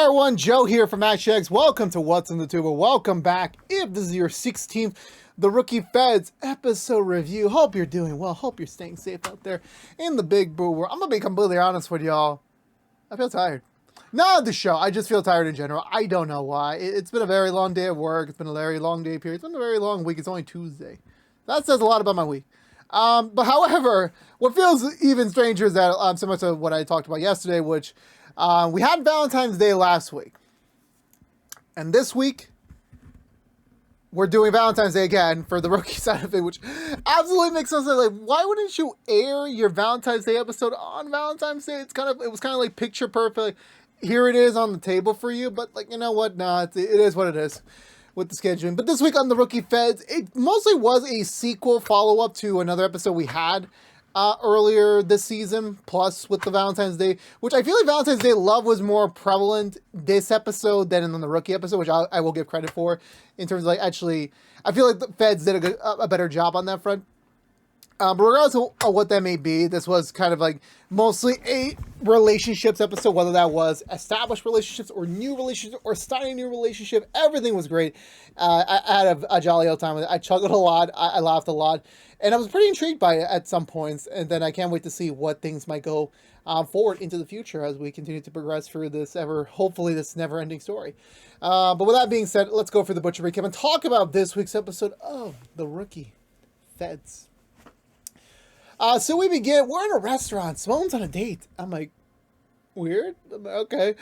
everyone, Joe here from ActionX. Welcome to What's in the Tuber. Welcome back. If this is your 16th The Rookie Feds episode review, hope you're doing well. Hope you're staying safe out there in the big boo world. I'm going to be completely honest with y'all. I feel tired. Not the show. I just feel tired in general. I don't know why. It's been a very long day at work. It's been a very long day period. It's been a very long week. It's only Tuesday. That says a lot about my week. But however, what feels even stranger is that similar to what I talked about yesterday, which we had Valentine's Day last week. And this week, we're doing Valentine's Day again for the rookie side of it, which absolutely makes sense. Like, why wouldn't you air your Valentine's Day episode on Valentine's Day? It was kind of like picture perfect. Like, here it is on the table for you. But like, you know what? No, it is what it is with the scheduling. But this week on the Rookie Feds, it mostly was a sequel follow-up to another episode we had earlier this season, plus with the Valentine's Day, which I feel like Valentine's Day love was more prevalent this episode than in the rookie episode, which I will give credit for in terms of like, actually, I feel like the Feds did a better job on that front. But regardless of what that may be, this was kind of like mostly a relationships episode, whether that was established relationships or new relationships or starting a new relationship. Everything was great. I had a jolly old time with it. I chuckled a lot. I laughed a lot. And I was pretty intrigued by it at some points. And then I can't wait to see what things might go forward into the future as we continue to progress through this hopefully this never-ending story. But with that being said, let's go for the Butcher recap and talk about this week's episode of The Rookie Feds. So we begin, we're in a restaurant, Simone's on a date. I'm like, weird? Okay.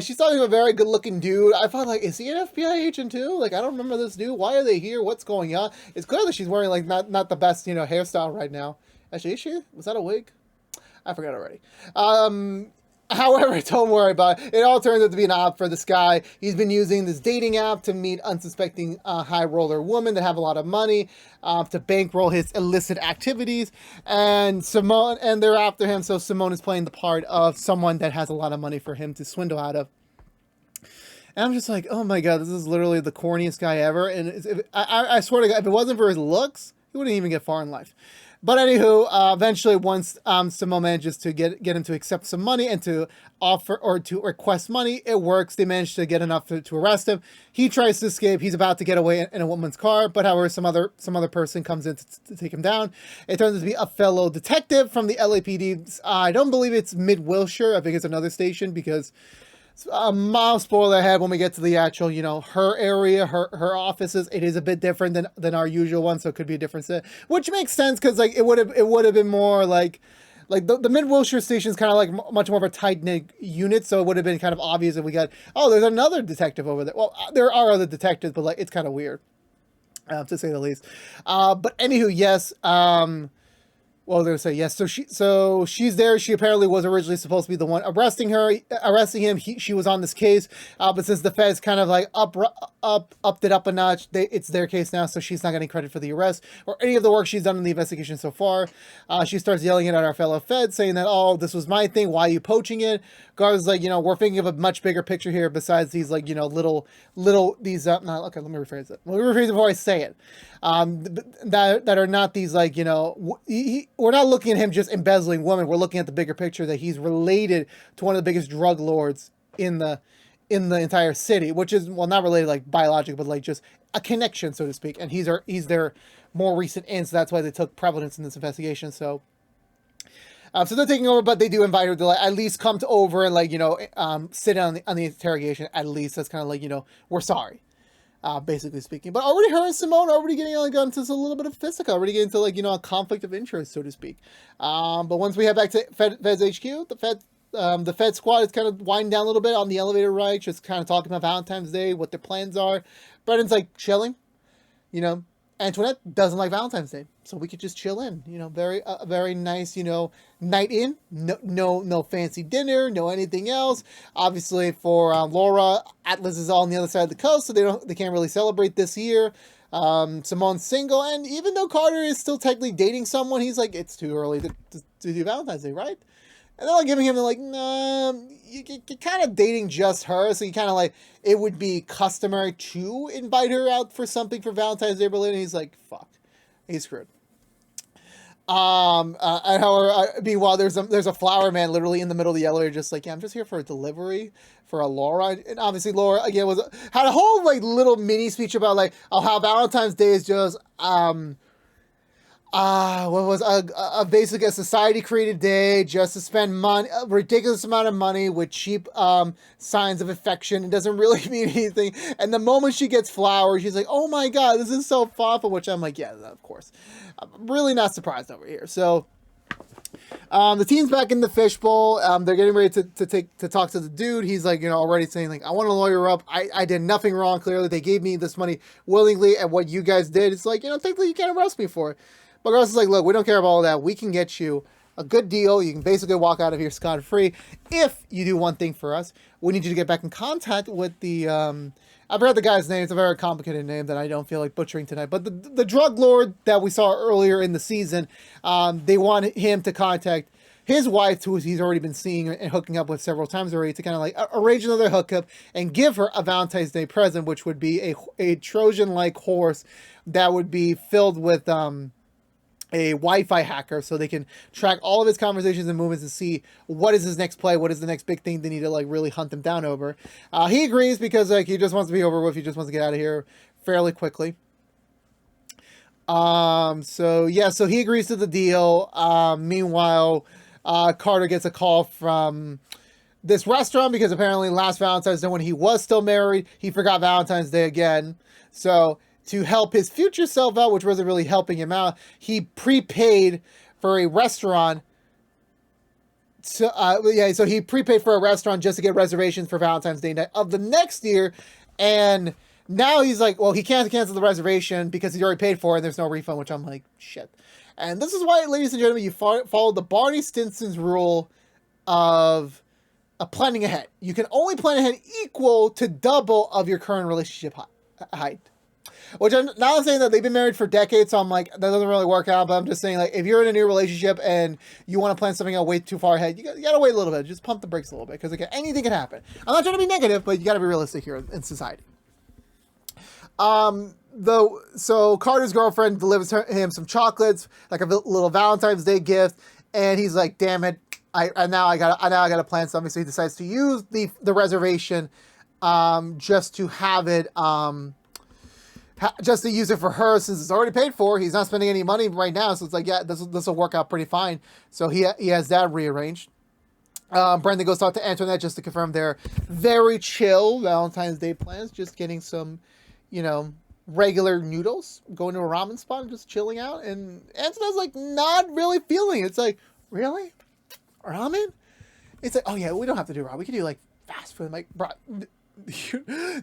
She's talking to a very good looking dude. I thought like, is he an FBI agent too? Like, I don't remember this dude. Why are they here? What's going on? It's clear that she's wearing like not the best, hairstyle right now. Actually, is she? Was that a wig? I forgot already. However, don't worry about it. It all turns out to be an op for this guy. He's been using this dating app to meet unsuspecting high roller women that have a lot of money to bankroll his illicit activities. And they're after him. So Simone is playing the part of someone that has a lot of money for him to swindle out of. And I'm just like, oh my God, this is literally the corniest guy ever. And I swear to God, if it wasn't for his looks, he wouldn't even get far in life. But anywho, eventually once Simone manages to get him to accept some money and to offer or to request money, it works. They manage to get enough to arrest him. He tries to escape. He's about to get away in a woman's car, but however, some other person comes in to take him down. It turns out to be a fellow detective from the LAPD. I don't believe it's Mid-Wilshire. I think it's another station because a mild spoiler ahead when we get to the actual, her area, her offices. It is a bit different than our usual one, so it could be a different set, which makes sense because like it would have been more like the Mid-Wilshire station is kind of like much more of a tight-knit unit, so it would have been kind of obvious if we got, oh, there's another detective over there. Well, there are other detectives, but like it's kind of weird, to say the least. But anywho, yes. Well, they're gonna say yes. So she's there. She apparently was originally supposed to be the one arresting him. She was on this case, but since the feds kind of like upped it up a notch, it's their case now. So she's not getting credit for the arrest or any of the work she's done in the investigation so far. She starts yelling at our fellow feds, saying that, oh, this was my thing. Why are you poaching it? Guard's like, we're thinking of a much bigger picture here besides these like, little these. No, okay, let me rephrase it. Let me rephrase it before I say it. That are not these like, we're not looking at him just embezzling women. We're looking at the bigger picture that he's related to one of the biggest drug lords in the entire city, which is, well, not related like biological, but like just a connection, so to speak. And he's their more recent in, so that's why they took prevalence in this investigation. So they're taking over, but they do invite her to like, at least come over and like, sit on the interrogation. At least that's kind of like, we're sorry. Basically speaking, but already her and Simone already getting like into a little bit of physical, already getting into like, a conflict of interest, so to speak. But once we head back to Feds HQ, the Fed squad is kind of winding down a little bit on the elevator ride, just kind of talking about Valentine's Day, what their plans are. Brendan's like chilling, Antoinette doesn't like Valentine's Day, so we could just chill in, very nice, night in, no fancy dinner, no anything else. Obviously for Laura, Atlas is all on the other side of the coast, so they can't really celebrate this year. Simone's single, and even though Carter is still technically dating someone, he's like, it's too early to do Valentine's Day, right? And they're like giving him, they're like, nah, you're kind of dating just her, so you kind of like, it would be customary to invite her out for something for Valentine's Day related. And he's like, fuck, he's screwed. And however, meanwhile, there's a flower man literally in the middle of the elevator, just like, yeah, I'm just here for a delivery for a Laura. And obviously, Laura again had a whole like little mini speech about like, oh, how Valentine's Day is just what was basically a society created day just to spend money, a ridiculous amount of money with cheap signs of affection. It doesn't really mean anything. And the moment she gets flowers, she's like, oh my god, this is so thoughtful, which I'm like, yeah, of course. I'm really not surprised over here. So the team's back in the fishbowl. They're getting ready to talk to the dude. He's like, already saying like, I want to lawyer up. I did nothing wrong. Clearly, they gave me this money willingly, and what you guys did, it's like, technically you can't arrest me for it. But Russ is like, look, we don't care about all that. We can get you a good deal. You can basically walk out of here scot-free if you do one thing for us. We need you to get back in contact with the, I forgot the guy's name. It's a very complicated name that I don't feel like butchering tonight. But the drug lord that we saw earlier in the season, they want him to contact his wife, who he's already been seeing and hooking up with several times already, to kind of like arrange another hookup and give her a Valentine's Day present, which would be a Trojan-like horse that would be filled with, a Wi-Fi hacker, so they can track all of his conversations and movements and see what is his next play, what is the next big thing they need to like really hunt him down over. He agrees because like he just wants to be over with. He just wants to get out of here fairly quickly. So he agrees to the deal. Meanwhile, Carter gets a call from this restaurant because apparently last Valentine's Day, when he was still married, he forgot Valentine's Day again. So to help his future self out, which wasn't really helping him out, he prepaid for a restaurant. So he prepaid for a restaurant just to get reservations for Valentine's Day night of the next year. And now he's like, well, he can't cancel the reservation because he already paid for it and there's no refund, which I'm like, shit. And this is why, ladies and gentlemen, you follow the Barney Stinson's rule of planning ahead. You can only plan ahead equal to double of your current relationship height. Which I'm not saying that they've been married for decades, so I'm like, that doesn't really work out, but I'm just saying, like, if you're in a new relationship and you want to plan something out way too far ahead, you got to wait a little bit. Just pump the brakes a little bit, because again, anything can happen. I'm not trying to be negative, but you got to be realistic here in society. So Carter's girlfriend delivers him some chocolates, like a little Valentine's Day gift, and he's like, damn it, I now gotta plan something, so he decides to use the reservation, just to have it, just to use it for her, since it's already paid for. He's not spending any money right now, so it's like, yeah, this will work out pretty fine. So he has that rearranged. Brendan goes to talk to Antoinette just to confirm their very chill Valentine's Day plans, just getting some, regular noodles, going to a ramen spot and just chilling out. And Antoinette's like not really feeling it. It's like, really? Ramen? It's like, oh yeah, we don't have to do ramen. We can do like fast food. I'm like, bro,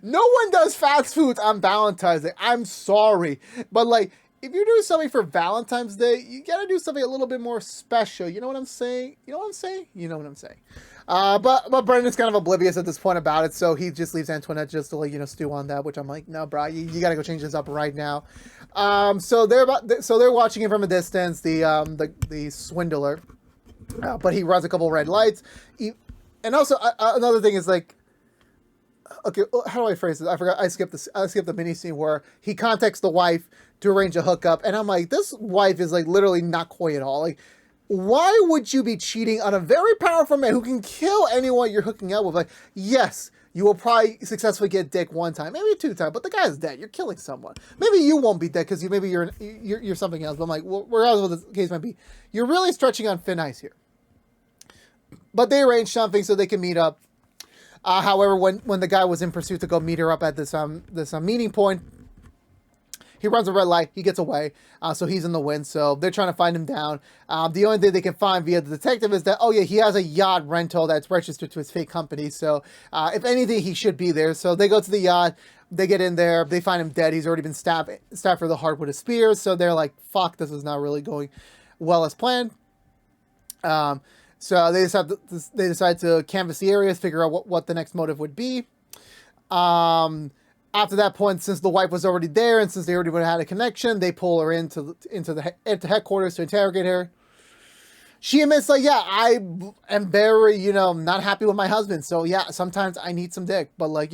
no one does fast foods on Valentine's Day. I'm sorry. But like, if you're doing something for Valentine's Day, you gotta do something a little bit more special. You know what I'm saying? You know what I'm saying? But Brendan's kind of oblivious at this point about it, so he just leaves Antoinette just to like, stew on that, which I'm like, no, bro, you gotta go change this up right now. So they're watching him from a distance, the swindler, but he runs a couple red lights. And also another thing is like, okay, how do I phrase this? I forgot. I skipped the mini scene where he contacts the wife to arrange a hookup, and I'm like, this wife is like literally not coy at all. Like, why would you be cheating on a very powerful man who can kill anyone you're hooking up with? Like, yes, you will probably successfully get dick one time, maybe two times, but the guy's dead. You're killing someone. Maybe you won't be dead because you're something else. But I'm like, regardless of what the case might be, you're really stretching on thin ice here. But they arrange something so they can meet up. However, when the guy was in pursuit to go meet her up at this meeting point, he runs a red light. He gets away, so he's in the wind. So they're trying to find him down. The only thing they can find via the detective is that, oh yeah, he has a yacht rental that's registered to his fake company. So if anything, he should be there. So they go to the yacht. They get in there. They find him dead. He's already been stabbed through the heart with a spear. So they're like, fuck, this is not really going well as planned. So they decide to canvass the areas, figure out what the next motive would be. After that point, since the wife was already there and since they already would have had a connection, they pull her into the headquarters to interrogate her. She admits, like, yeah, I am very, not happy with my husband. So yeah, sometimes I need some dick, but like,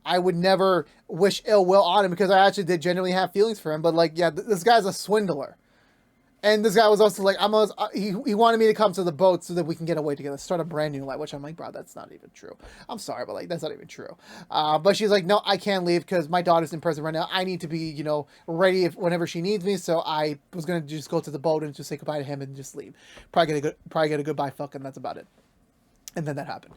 I would never wish ill will on him because I actually did genuinely have feelings for him. But like, yeah, this guy's a swindler. And this guy was also like, he wanted me to come to the boat so that we can get away together, start a brand new life, which I'm like, bro, that's not even true. I'm sorry, but like, that's not even true. But she's like, no, I can't leave because my daughter's in prison right now. I need to be, you know, ready whenever she needs me. So I was going to just go to the boat and just say goodbye to him and just leave. Probably get a goodbye fuck, and that's about it. And then that happened.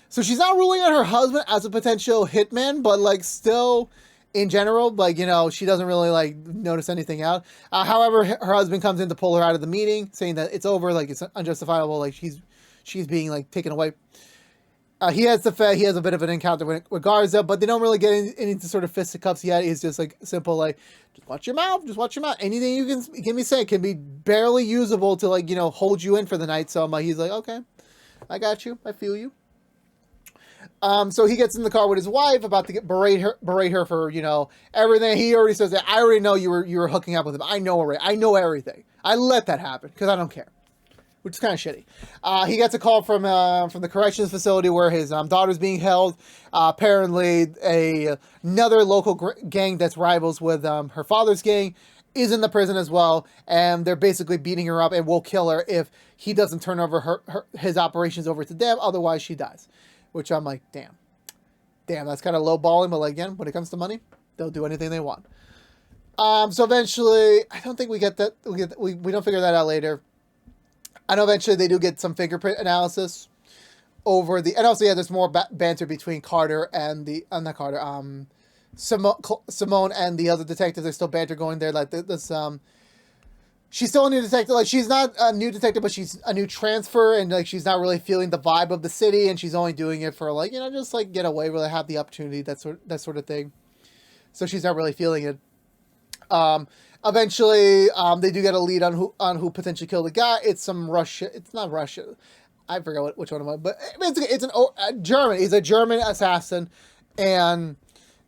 So she's not ruling out her husband as a potential hitman, but like still, in general, like, you know, she doesn't really like notice anything out. However, her husband comes in to pull her out of the meeting, saying that it's over, like it's unjustifiable, like she's being like taken away. He has a bit of an encounter with Garza, but they don't really get into sort of fisticuffs yet. He's just like simple, like, just watch your mouth, Anything you can be saying can be barely usable to, like, you know, hold you in for the night. So he's like, okay, I got you, I feel you. So he gets in the car with his wife, about to berate her for, you know, everything. He already says that, I already know you were hooking up with him. I know already. I know everything. I let that happen because I don't care, which is kind of shitty. He gets a call from the corrections facility where his daughter's being held. Apparently, another local gang that's rivals with her father's gang is in the prison as well, and they're basically beating her up and will kill her if he doesn't turn over his operations over to them. Otherwise, she dies. Which I'm like, damn, that's kind of lowballing, but like, again, when it comes to money, they'll do anything they want. So eventually, I don't think we get that. We don't figure that out later. I know eventually they do get some fingerprint analysis over and also, yeah, there's more banter between Carter and Simone and the other detectives. There's still banter going there. Like this, she's still a new detective. Like, she's not a new detective, but she's a new transfer, and like she's not really feeling the vibe of the city, and she's only doing it for, like, you know, just like get away, really have the opportunity, that sort of thing. So she's not really feeling it. Eventually, they do get a lead on who potentially killed the guy. It's some Russia. It's not Russia. I forgot which one of them, but it's a German. He's a German assassin, and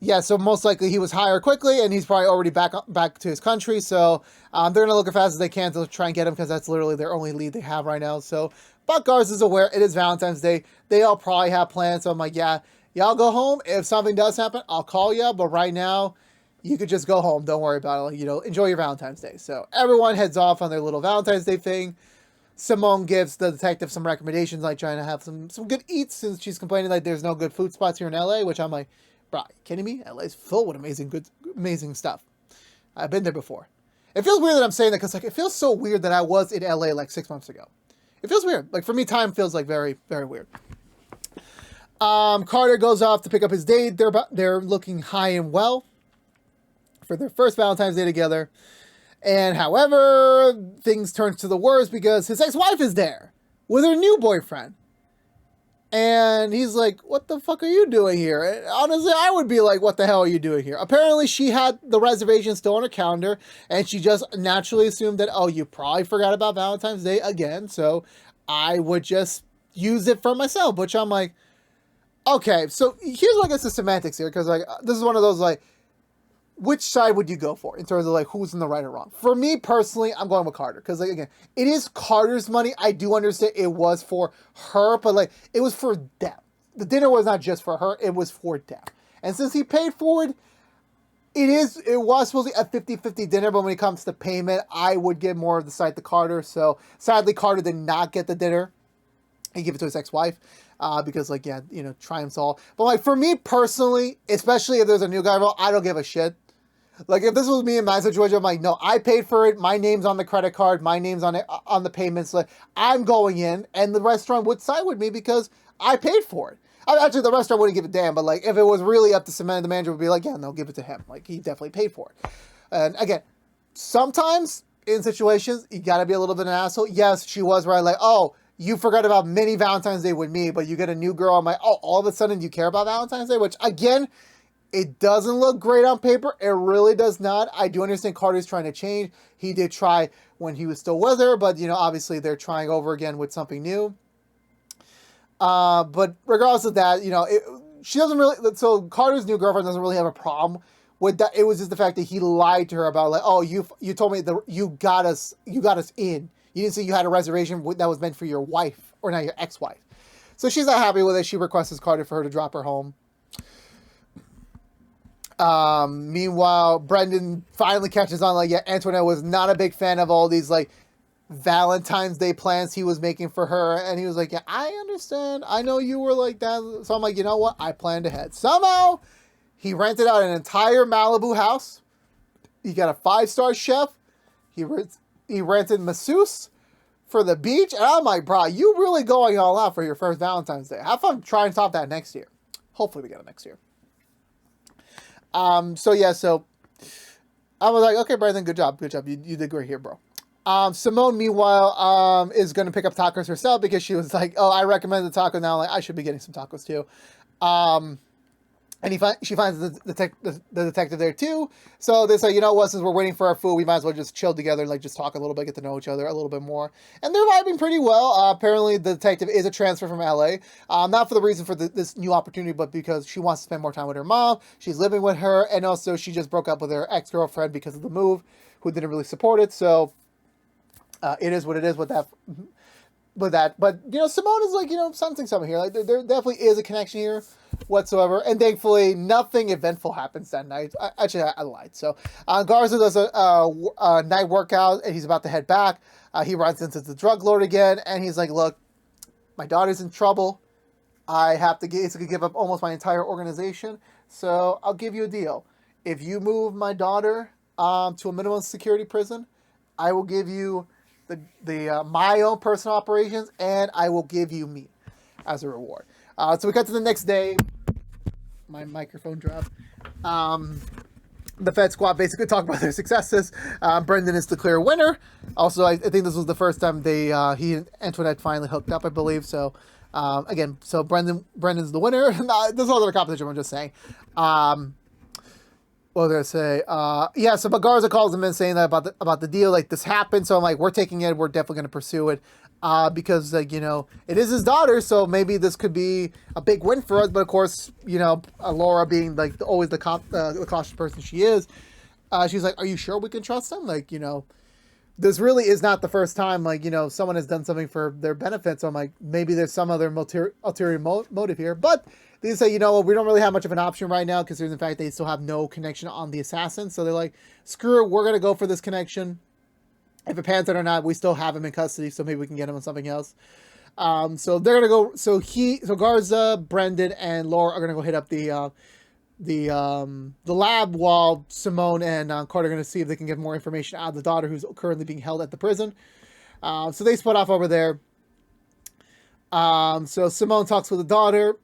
yeah, so most likely he was hired quickly, and he's probably already back to his country. So they're going to look as fast as they can to try and get him, because that's literally their only lead they have right now. So, but Garza is aware it is Valentine's Day. They all probably have plans. So I'm like, yeah, y'all go home. If something does happen, I'll call you. But right now, you could just go home. Don't worry about it. Like, you know, enjoy your Valentine's Day. So everyone heads off on their little Valentine's Day thing. Simone gives the detective some recommendations, like trying to have some good eats, since she's complaining like there's no good food spots here in LA, which I'm like, bro, are you kidding me? LA's full with amazing stuff. I've been there before. It feels weird that I'm saying that, because like it feels so weird that I was in LA like 6 months ago. It feels weird. Like, for me, time feels like very, very weird. Carter goes off to pick up his date. They're looking high and well for their first Valentine's Day together. And however, things turn to the worst because his ex-wife is there with her new boyfriend. And he's like, what the fuck are you doing here? And honestly, I would be like, what the hell are you doing here? Apparently, she had the reservation still on her calendar, and she just naturally assumed that, oh, you probably forgot about Valentine's Day again, so I would just use it for myself, which I'm like, okay, so here's, like, it's the semantics here, because, like, this is one of those, like, which side would you go for in terms of, like, who's in the right or wrong? For me, personally, I'm going with Carter. Because, like, again, it is Carter's money. I do understand it was for her, but, like, it was for them. The dinner was not just for her. It was for them. And since he paid for it, it was supposed to be a 50-50 dinner, but when it comes to payment, I would give more of the side to Carter. So, sadly, Carter did not get the dinner. He gave it to his ex-wife. Because, like, yeah, you know, triumphs all. But, like, for me personally, especially if there's a new guy involved, I don't give a shit. Like, if this was me in my situation, I'm like, no, I paid for it. My name's on the credit card. My name's on the payments. Like, I'm going in, and the restaurant would side with me because I paid for it. Actually, the restaurant wouldn't give a damn, but, like, if it was really up to Samantha, the manager would be like, yeah, no, give it to him. Like, he definitely paid for it. And, again, sometimes in situations, you gotta be a little bit of an asshole. Yes, she was right. Like, oh, you forgot about mini Valentine's Day with me, but you get a new girl. I'm like, oh, all of a sudden you care about Valentine's Day? Which, again, it doesn't look great on paper. It really does not. I do understand Carter's trying to change. He did try when he was still with her, but, you know, obviously they're trying over again with something new. But regardless of that, you know, she doesn't really, so Carter's new girlfriend doesn't really have a problem with that. It was just the fact that he lied to her about, like, oh, you told me that you got us in. You didn't say you had a reservation that was meant for your wife, or not your ex-wife. So she's not happy with it. She requests Carter for her to drop her home. Meanwhile, Brendan finally catches on, like, yeah, Antoinette was not a big fan of all these, like, Valentine's Day plans he was making for her. And he was like, yeah, I understand. I know you were like that. So I'm like, you know what? I planned ahead. Somehow, he rented out an entire Malibu house. He got a 5-star chef. He rented masseuse for the beach. And I'm like, bro, you really going all out for your first Valentine's Day. Have fun trying to top that next year. Hopefully we get it next year. So I was like, okay, Brandon, good job. You did great here, bro. Simone, meanwhile, is going to pick up tacos herself because she was like, oh, I recommend the taco now. Like, I should be getting some tacos too. And she finds the detective there too. So they say, you know what, since we're waiting for our food, we might as well just chill together and like just talk a little bit, get to know each other a little bit more. And they're vibing pretty well. Apparently the detective is a transfer from LA. Not for the reason for this new opportunity, but because she wants to spend more time with her mom. She's living with her. And also she just broke up with her ex-girlfriend because of the move, who didn't really support it. So it is what it is with that. But you know, Simone is like, you know, something here. Like there definitely is a connection here whatsoever, and thankfully nothing eventful happens that night. I lied. So Garza does a night workout, and he's about to head back. He runs into the drug lord again, and he's like, look, my daughter's in trouble. I have to basically give up almost my entire organization, so I'll give you a deal. If you move my daughter to a minimum security prison, I will give you the my own personal operations, and I will give you me as a reward. So we cut to the next day. My microphone dropped. The Fed squad basically talk about their successes. Brendan is the clear winner. Also, I think this was the first time he and Antoinette finally hooked up, I believe. So again, so Brendan's the winner. No, this wasn't a competition. I'm just saying. What was I gonna say? Yeah, so Garza calls him in saying that about the deal, like this happened. So I'm like, we're taking it. We're definitely gonna pursue it, because like, you know, it is his daughter. So maybe this could be a big win for us. But of course, you know, Laura being like always the cautious person she is, she's like, are you sure we can trust him? Like, you know, this really is not the first time, like, you know, someone has done something for their benefit. So I'm like, maybe there's some other ulterior motive here. But they say, you know, we don't really have much of an option right now, considering the fact they still have no connection on the assassin. So they're like, screw it, we're going to go for this connection. If it pans out or not, we still have him in custody, so maybe we can get him on something else. So they're going to go, so Garza, Brendan, and Laura are going to go hit up the lab, while Simone and Carter are going to see if they can get more information out of the daughter, who's currently being held at the prison. So they split off over there. So Simone talks with the daughter.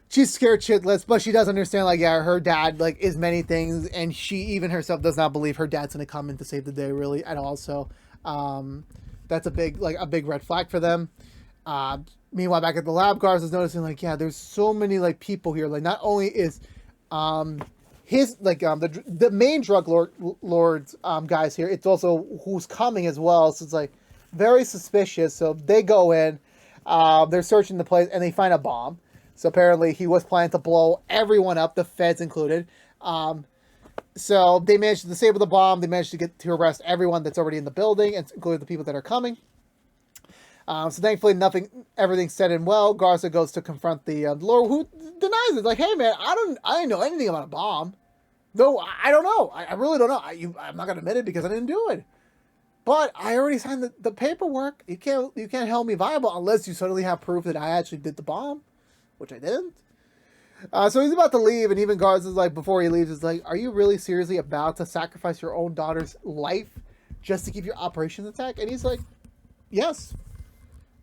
She's scared shitless, but she does understand, like, yeah, her dad, like, is many things, and she even herself does not believe her dad's going to come in to save the day, really, at all. So that's a big red flag for them. Meanwhile, back at the lab, Garza is noticing, like, yeah, there's so many, like, people here. Like, not only is his, like, the main drug lord's guys here, it's also who's coming as well. So it's, like, very suspicious. So they go in, they're searching the place, and they find a bomb. So apparently he was planning to blow everyone up, the feds included. So they managed to disable the bomb. They managed to arrest everyone that's already in the building, including the people that are coming. So thankfully everything's said and well. Garza goes to confront the Laura, who denies it. Like, hey man, I didn't know anything about a bomb. No, I don't know. I really don't know. I'm not gonna admit it because I didn't do it. But I already signed the paperwork. You can't hold me viable unless you suddenly have proof that I actually did the bomb, which I didn't. So he's about to leave, and even Garza's like, before he leaves, is like, are you really seriously about to sacrifice your own daughter's life just to keep your operation intact? And he's like, yes.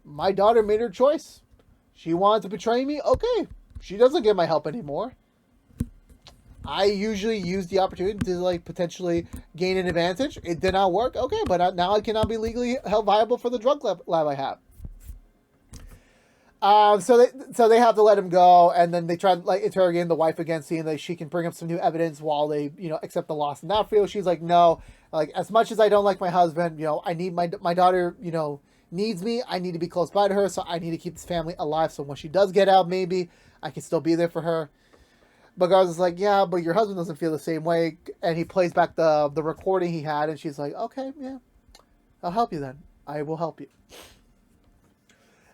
My daughter made her choice. She wanted to betray me. Okay. She doesn't get my help anymore. I usually use the opportunity to, like, potentially gain an advantage. It did not work. Okay, but now I cannot be legally held viable for the drug lab I have. So they have to let him go, and then they try to, like, interrogate the wife again, seeing that she can bring up some new evidence while they, you know, accept the loss in that field. She's like, no, like, as much as I don't like my husband, you know, I need my daughter, you know, needs me. I need to be close by to her, so I need to keep this family alive. So when she does get out, maybe I can still be there for her. But Garza's like, yeah, but your husband doesn't feel the same way, and he plays back the recording he had, and she's like, okay, yeah, I'll help you then. I will help you.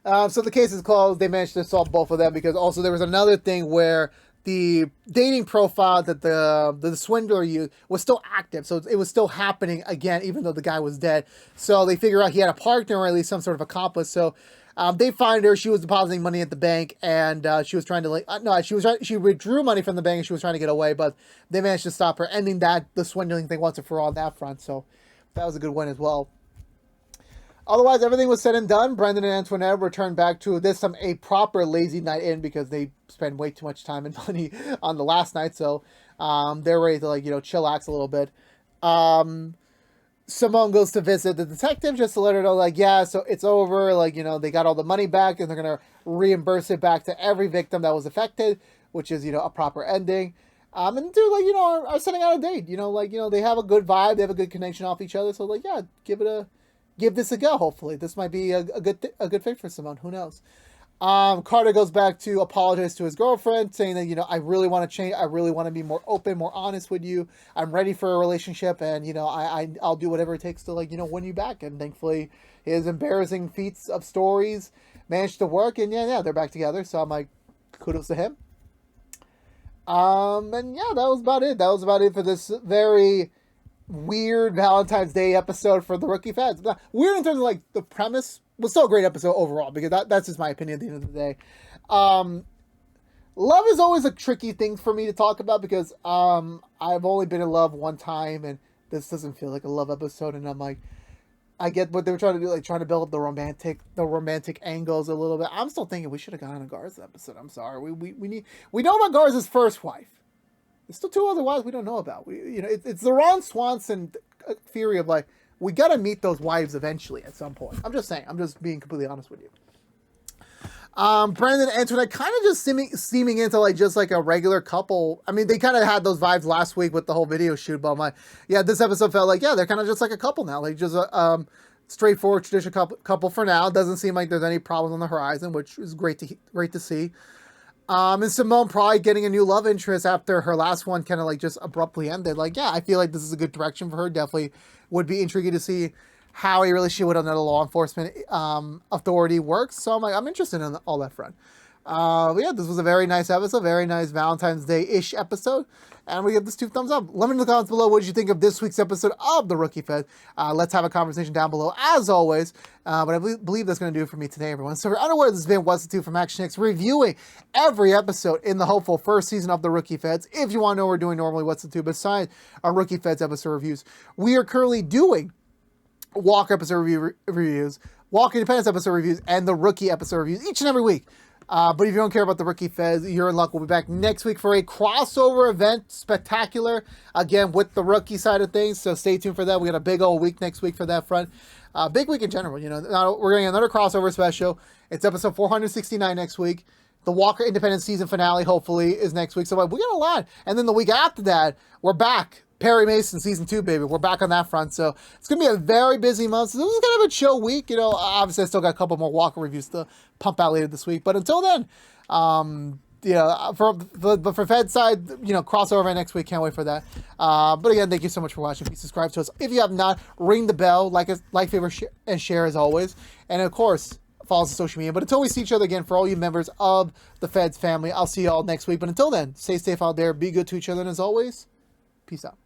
So the case is closed. They managed to solve both of them, because also there was another thing where the dating profile that the swindler used was still active. So it was still happening again, even though the guy was dead. So they figure out he had a partner or at least some sort of accomplice. So they find her. She was depositing money at the bank, and she was trying to she withdrew money from the bank, and she was trying to get away, but they managed to stop her, ending the swindling thing once and for all on that front. So that was a good win as well. Otherwise, everything was said and done. Brendan and Antoinette returned back to this time a proper lazy night in because they spent way too much time and money on the last night. So they're ready to chillax a little bit. Simone goes to visit the detective just to let her know, yeah, so it's over. They got all the money back and they're going to reimburse it back to every victim that was affected, which is, a proper ending. And dude, are setting out a date. They have a good vibe. They have a good connection off each other. So, yeah, give this a go. Hopefully, this might be a good fit for Simone. Who knows? Carter goes back to apologize to his girlfriend, saying that I really want to change. I really want to be more open, more honest with you. I'm ready for a relationship, and I'll do whatever it takes to win you back. And thankfully, his embarrassing feats of stories managed to work, and yeah, they're back together. So I'm like, kudos to him. And yeah, that was about it. That was about it for this very weird Valentine's Day episode for the Rookie Feds. Weird in terms of the premise, was still a great episode overall because that's just my opinion at the end of the day. Love is always a tricky thing for me to talk about because I've only been in love one time and this doesn't feel like a love episode, and I'm like, I get what they were trying to do, trying to build up the romantic angles a little bit. I'm still thinking we should have gone on a Garza episode. I'm sorry. We know about Garza's first wife. There's still two other wives we don't know about. It's the Ron Swanson theory of we got to meet those wives eventually at some point. I'm just saying. I'm just being completely honest with you. Brandon and Antoinette kind of just seeming into just a regular couple. I mean, they kind of had those vibes last week with the whole video shoot, but I'm like, yeah, this episode felt they're kind of just like a couple now. Just a straightforward traditional couple for now. Doesn't seem like there's any problems on the horizon, which is great to see. And Simone probably getting a new love interest after her last one kind of just abruptly ended. Yeah, I feel like this is a good direction for her. Definitely would be intriguing to see how a relationship with another law enforcement authority works. So I'm interested in all that front. But yeah, this was a very nice episode, very nice Valentine's Day-ish episode. And we give this 2 thumbs up. Let me know in the comments below what did you think of this week's episode of The Rookie Fed. Let's have a conversation down below, as always. But I believe that's going to do it for me today, everyone. So if you're unaware, this has been What's the Two from ActionX, reviewing every episode in the hopeful first season of The Rookie Feds. If you want to know what we're doing normally, What's the Two, besides our Rookie Feds episode reviews, we are currently doing Walker episode reviews, Walker Independence episode reviews, and the Rookie episode reviews each and every week. But if you don't care about the Rookie Feds, you're in luck. We'll be back next week for a crossover event spectacular, again, with the Rookie side of things. So stay tuned for that. We got a big old week next week for that front. Big week in general. Now we're getting another crossover special. It's episode 469 next week. The Walker Independence season finale, hopefully, is next week. So we got a lot. And then the week after that, we're back. Perry Mason season 2, baby. We're back on that front. So it's going to be a very busy month. So this is kind of a chill week. Obviously I still got a couple more Walker reviews to pump out later this week. But until then, for Fed side, crossover next week. Can't wait for that. But again, thank you so much for watching. Please subscribe to us. If you have not, ring the bell, like, favorite, and share as always. And of course, follow us on social media. But until we see each other again, for all you members of the Feds family, I'll see you all next week. But until then, stay safe out there. Be good to each other. And as always, peace out.